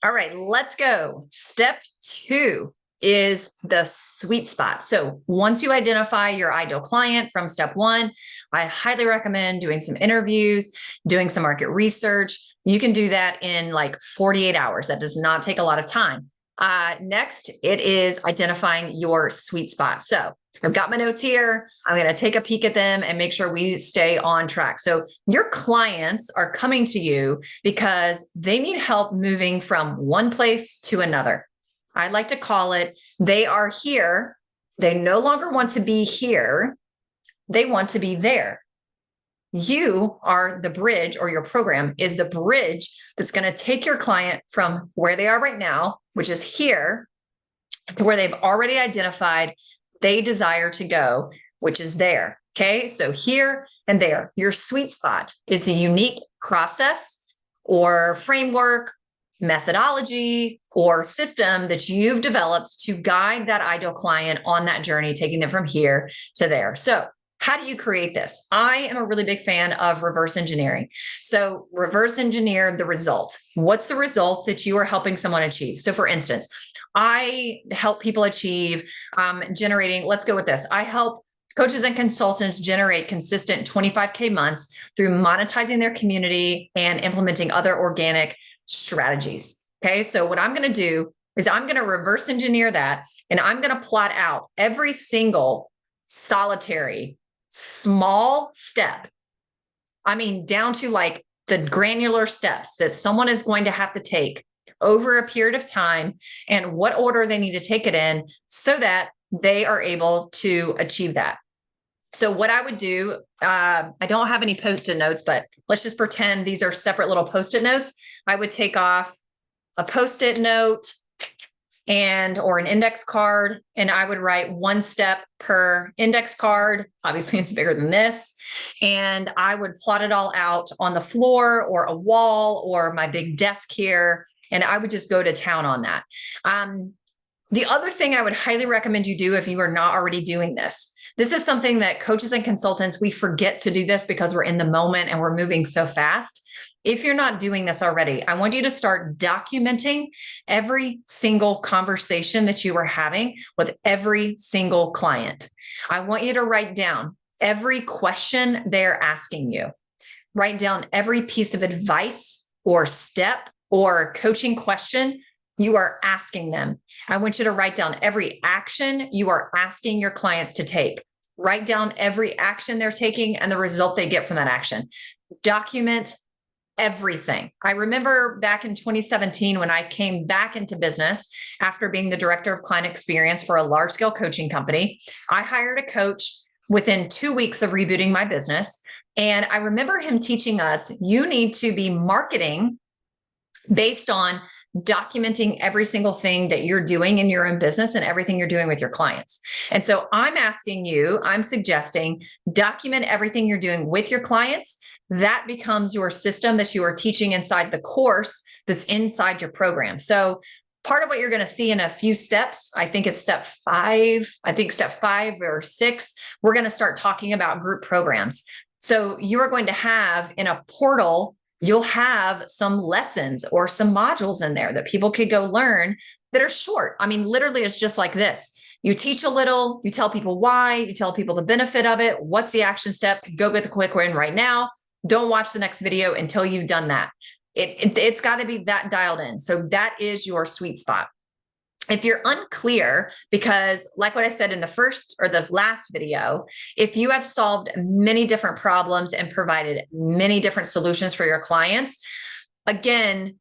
All right, let's go. Step 2 is the sweet spot. So once you identify your ideal client from step 1, I highly recommend doing some interviews, doing some market research. You can do that in like 48 hours. That does not take a lot of time. Next, it is identifying your sweet spot. So I've got my notes here. I'm going to take a peek at them and make sure we stay on track. So your clients are coming to you because they need help moving from one place to another. I like to call it, they are here. They no longer want to be here. They want to be there. You are the bridge, or your program is the bridge that's going to take your client from where they are right now, which is here, to where they've already identified they desire to go, which is there. Okay. So here and there, your sweet spot is a unique process or framework, methodology, or system that you've developed to guide that ideal client on that journey, taking them from here to there. So how do you create this? I am a really big fan of reverse engineering. So reverse engineer the result. What's the result that you are helping someone achieve? So for instance, I help people achieve generating, let's go with this. I help coaches and consultants generate consistent 25K months through monetizing their community and implementing other organic strategies. Okay. So what I'm going to do is I'm going to reverse engineer that, and I'm going to plot out every single solitary small step. I mean, down to like the granular steps that someone is going to have to take over a period of time and what order they need to take it in so that they are able to achieve that. So what I would do, I don't have any Post-it notes, but let's just pretend these are separate little Post-it notes. I would take off a Post-it note or an index card, and I would write one step per index card. Obviously, it's bigger than this. And I would plot it all out on the floor or a wall or my big desk here. And I would just go to town on that. The other thing I would highly recommend you do if you are not already doing this, this is something that coaches and consultants, we forget to do this because we're in the moment and we're moving so fast. If you're not doing this already, I want you to start documenting every single conversation that you are having with every single client. I want you to write down every question they're asking you. Write down every piece of advice or step or coaching question you are asking them. I want you to write down every action you are asking your clients to take. Write down every action they're taking and the result they get from that action. Document everything. I remember back in 2017 when I came back into business after being the director of client experience for a large scale coaching company. I hired a coach within 2 weeks of rebooting my business. And I remember him teaching us, you need to be marketing based on documenting every single thing that you're doing in your own business and everything you're doing with your clients. And so I'm suggesting document everything you're doing with your clients. That becomes your system that you are teaching inside the course that's inside your program. So part of what you're going to see in a few steps, I think it's step 5, step 5 or 6, we're going to start talking about group programs. So you are going to have in a portal, you'll have some lessons or some modules in there that people could go learn that are short. I mean, literally, it's just like this. You teach a little, you tell people why, you tell people the benefit of it. What's the action step? Go get the quick win right now. Don't watch the next video until you've done that. It's got to be that dialed in. So that is your sweet spot. If you're unclear, because like what I said in the first or the last video, if you have solved many different problems and provided many different solutions for your clients, again,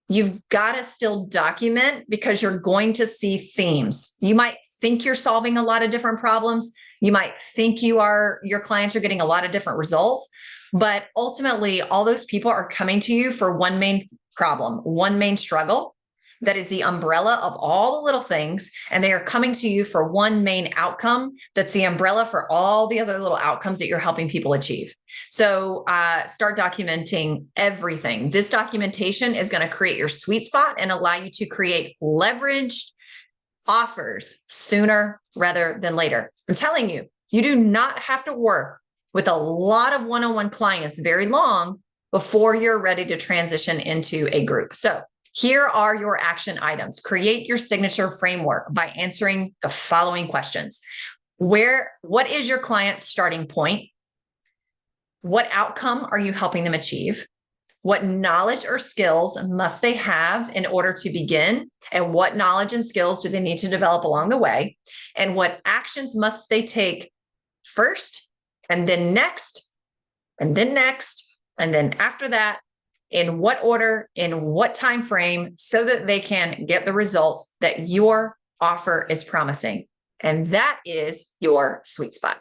you've got to still document because you're going to see themes. You might think you're solving a lot of different problems. You might think your clients are getting a lot of different results, but ultimately all those people are coming to you for one main problem, one main struggle. That is the umbrella of all the little things. And they are coming to you for one main outcome. That's the umbrella for all the other little outcomes that you're helping people achieve. So start documenting everything. This documentation is going to create your sweet spot and allow you to create leveraged offers sooner rather than later. I'm telling you, you do not have to work with a lot of one-on-one clients very long before you're ready to transition into a group. So Here are your action items. Create your signature framework by answering the following questions. What is your client's starting point? What outcome are you helping them achieve? What knowledge or skills must they have in order to begin? And what knowledge and skills do they need to develop along the way? And what actions must they take first, and then next, and then next, and then after that, in what order, in what time frame, so that they can get the result that your offer is promising. And that is your sweet spot.